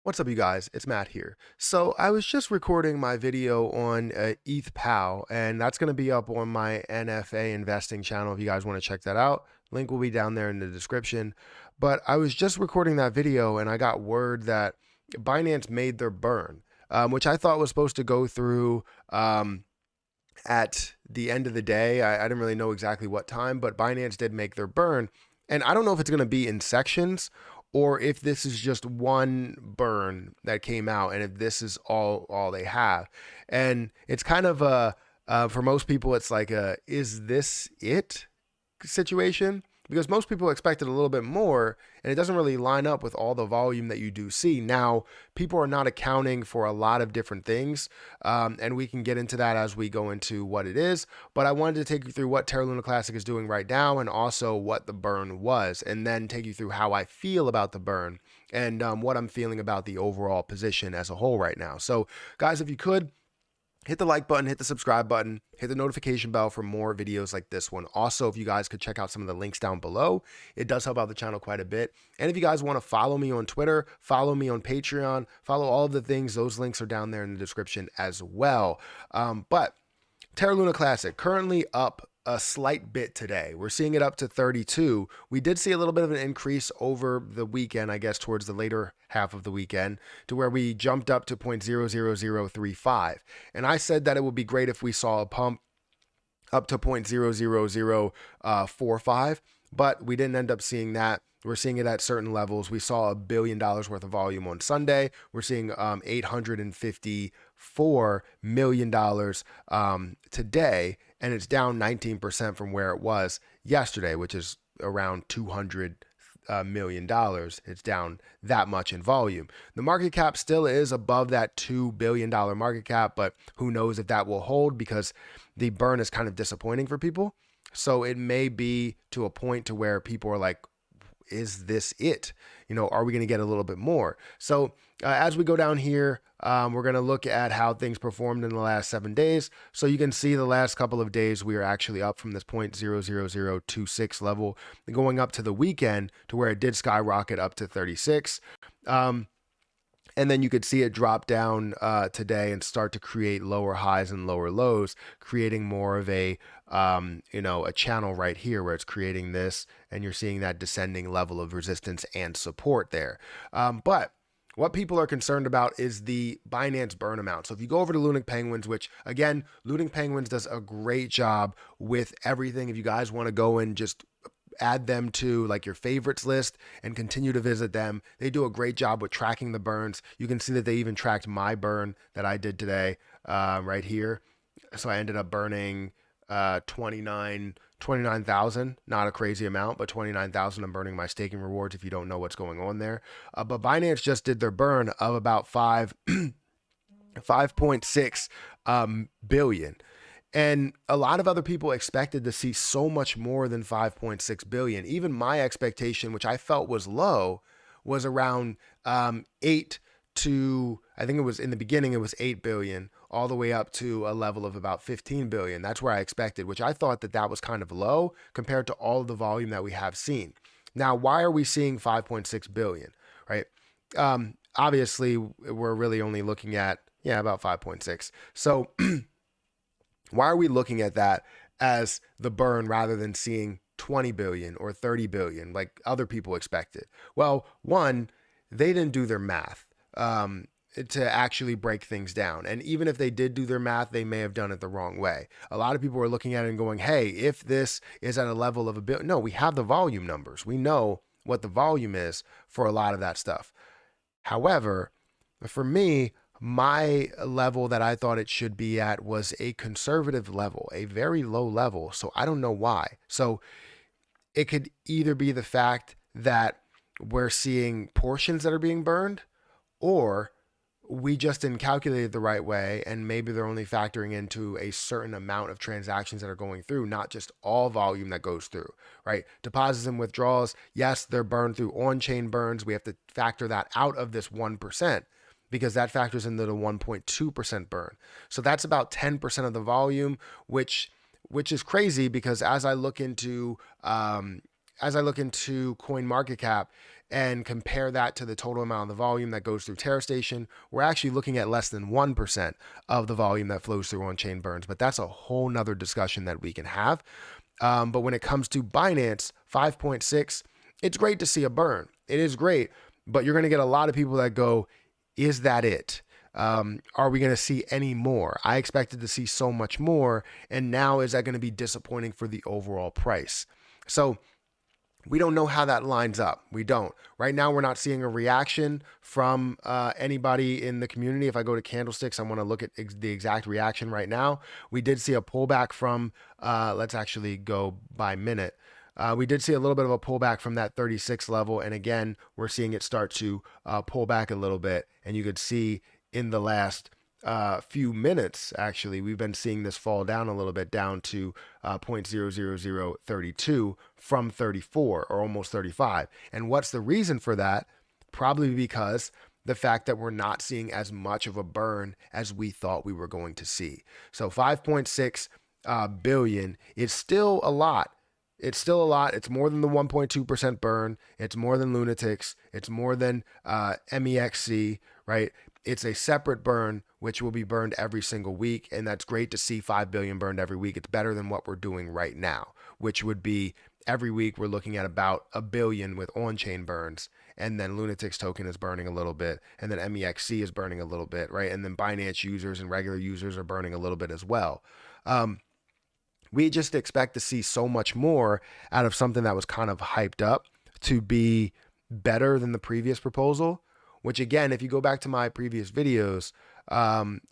What's up, you guys? It's Matt here. So I was just recording my video on ETH POW, and that's going to be up on my NFA investing channel if you guys want to check that out. Link will be down there in the description. But I was just recording that video, and I got word that Binance made their burn, which I thought was supposed to go through at the end of the day. I didn't really know exactly what time, but Binance did make their burn. And I don't know if it's going to be in sections or if this is just one burn that came out and if this is all they have. And it's kind of for most people, it's like is this it situation? Because most people expected a little bit more, and it doesn't really line up with all the volume that you do see. Now, people are not accounting for a lot of different things, and we can get into that as we go into what it is. But I wanted to take you through what Terra Luna Classic is doing right now, and also what the burn was, and then take you through how I feel about the burn and what I'm feeling about the overall position as a whole right now. So, guys, if you could, hit the like button, hit the subscribe button, hit the notification bell for more videos like this one. Also, if you guys could check out some of the links down below, it does help out the channel quite a bit. And if you guys want to follow me on Twitter, follow me on Patreon, follow all of the things, those links are down there in the description as well. But Terra Luna Classic currently up a slight bit today. We're seeing it up to 32. We did see a little bit of an increase over the weekend, I guess, towards the later half of the weekend, to where we jumped up to 0.00035. And I said that it would be great if we saw a pump up to 0.00045, but we didn't end up seeing that. We're seeing it at certain levels. We saw $1 billion worth of volume on Sunday. We're seeing $854 million today, and it's down 19% from where it was yesterday, which is around $200 million. It's down that much in volume. The market cap still is above that $2 billion market cap, but who knows if that will hold, because the burn is kind of disappointing for people. So it may be to a point to where people are like, is this it? Are we going to get a little bit more? So as we go down here, we're going to look at how things performed in the last 7 days. So you can see the last couple of days, we are actually up from this 0.00026 level, going up to the weekend to where it did skyrocket up to 36. And then you could see it drop down today and start to create lower highs and lower lows, creating more of a channel right here where it's creating this, and you're seeing that descending level of resistance and support there. But what people are concerned about is the Binance burn amount. So if you go over to Looting Penguins, which again, Looting Penguins does a great job with everything. If you guys want to go and just add them to like your favorites list and continue to visit them, they do a great job with tracking the burns. You can see that they even tracked my burn that I did today right here. So I ended up burning 29,000, not a crazy amount, but 29,000. I'm burning my staking rewards if you don't know what's going on there. But Binance just did their burn of about 5.6 billion. And a lot of other people expected to see so much more than 5.6 billion. Even my expectation, which I felt was low, was around 8 to, I think it was in the beginning, it was 8 billion, all the way up to a level of about 15 billion. That's where I expected, which I thought that was kind of low compared to all of the volume that we have seen. Now, why are we seeing 5.6 billion, right? Obviously, we're really only looking at, about 5.6. So why are we looking at that as the burn rather than seeing 20 billion or 30 billion like other people expected? Well, one, they didn't do their math to actually break things down. And even if they did do their math, they may have done it the wrong way. A lot of people are looking at it and going, hey, if this is at a level of a billion, no, we have the volume numbers. We know what the volume is for a lot of that stuff. However, for me, my level that I thought it should be at was a conservative level, a very low level. So I don't know why. So it could either be the fact that we're seeing portions that are being burned, or we just didn't calculate it the right way, and maybe they're only factoring into a certain amount of transactions that are going through, not just all volume that goes through, right? Deposits and withdrawals, yes, they're burned through on-chain burns. We have to factor that out of this 1%. Because that factors into the 1.2% burn. So that's about 10% of the volume, which is crazy, because as I look into as I look into coin market cap and compare that to the total amount of the volume that goes through Terra Station, we're actually looking at less than 1% of the volume that flows through on-chain burns. But that's a whole nother discussion that we can have. But when it comes to Binance, 5.6, it's great to see a burn. It is great, but you're going to get a lot of people that go, is that it? Are we going to see any more? I expected to see so much more. And now is that going to be disappointing for the overall price? So we don't know how that lines up. We don't. Right now, we're not seeing a reaction from anybody in the community. If I go to candlesticks, I want to look at the exact reaction right now. We did see a pullback from, let's actually go by minute. We did see a little bit of a pullback from that 36 level. And again, we're seeing it start to pull back a little bit. And you could see in the last few minutes, actually, we've been seeing this fall down a little bit, down to 0.00032 from 34 or almost 35. And what's the reason for that? Probably because the fact that we're not seeing as much of a burn as we thought we were going to see. So 5.6 billion is still a lot. It's still a lot. It's more than the 1.2% burn. It's more than Lunatics. It's more than MEXC, right? It's a separate burn, which will be burned every single week. And that's great to see 5 billion burned every week. It's better than what we're doing right now, which would be every week we're looking at about 1 billion with on-chain burns. And then Lunatics token is burning a little bit. And then MEXC is burning a little bit, right? And then Binance users and regular users are burning a little bit as well. We just expect to see so much more out of something that was kind of hyped up to be better than the previous proposal, which again, if you go back to my previous videos,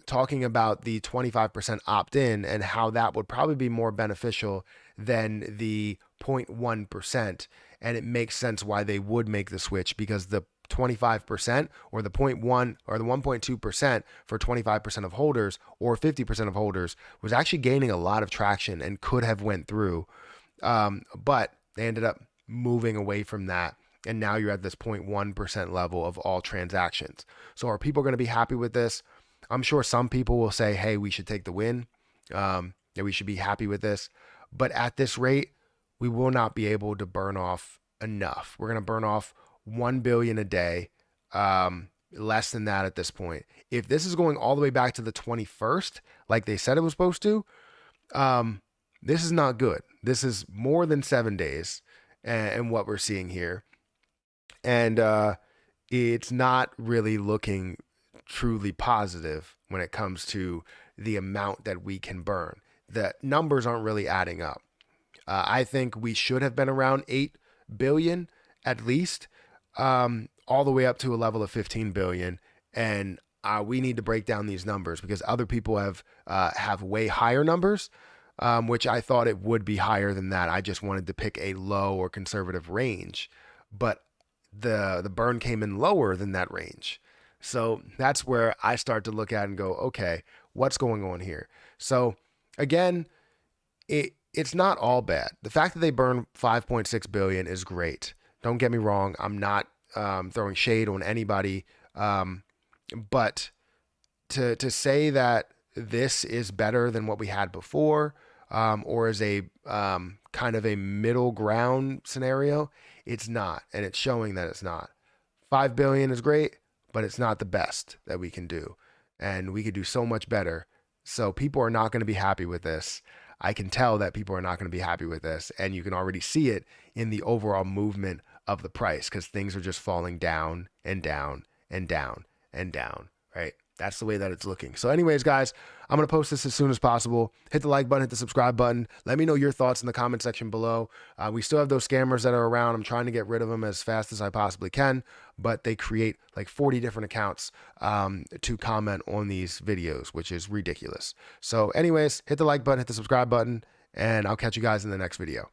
talking about the 25% opt-in and how that would probably be more beneficial than the 0.1%. And it makes sense why they would make the switch, because the 25% or the 0.1 or the 1.2% for 25% of holders or 50% of holders was actually gaining a lot of traction and could have went through. But they ended up moving away from that. And now you're at this 0.1% level of all transactions. So are people going to be happy with this? I'm sure some people will say, hey, we should take the win. That we should be happy with this. But at this rate, we will not be able to burn off enough. We're going to burn off 1 billion a day, less than that at this point. If this is going all the way back to the 21st, like they said it was supposed to, this is not good. This is more than 7 days and what we're seeing here. And it's not really looking truly positive when it comes to the amount that we can burn. The numbers aren't really adding up. I think we should have been around 8 billion at least, all the way up to a level of 15 billion. And we need to break down these numbers because other people have way higher numbers, which I thought it would be higher than that. I just wanted to pick a low or conservative range, but the burn came in lower than that range. So that's where I start to look at and go, okay, what's going on here? So again, it's not all bad. The fact that they burn 5.6 billion is great. Don't get me wrong. I'm not throwing shade on anybody. But to say that this is better than what we had before, or is a kind of a middle ground scenario, it's not. And it's showing that it's not. 5 billion is great, but it's not the best that we can do. And we could do so much better. So people are not going to be happy with this. I can tell that people are not going to be happy with this. And you can already see it in the overall movement of the price because things are just falling down and down and down and down, right? That's the way that it's looking. So anyways, guys, I'm going to post this as soon as possible. Hit the like button, hit the subscribe button. Let me know your thoughts in the comment section below. We still have those scammers that are around. I'm trying to get rid of them as fast as I possibly can, but they create like 40 different accounts to comment on these videos, which is ridiculous. So anyways, hit the like button, hit the subscribe button, and I'll catch you guys in the next video.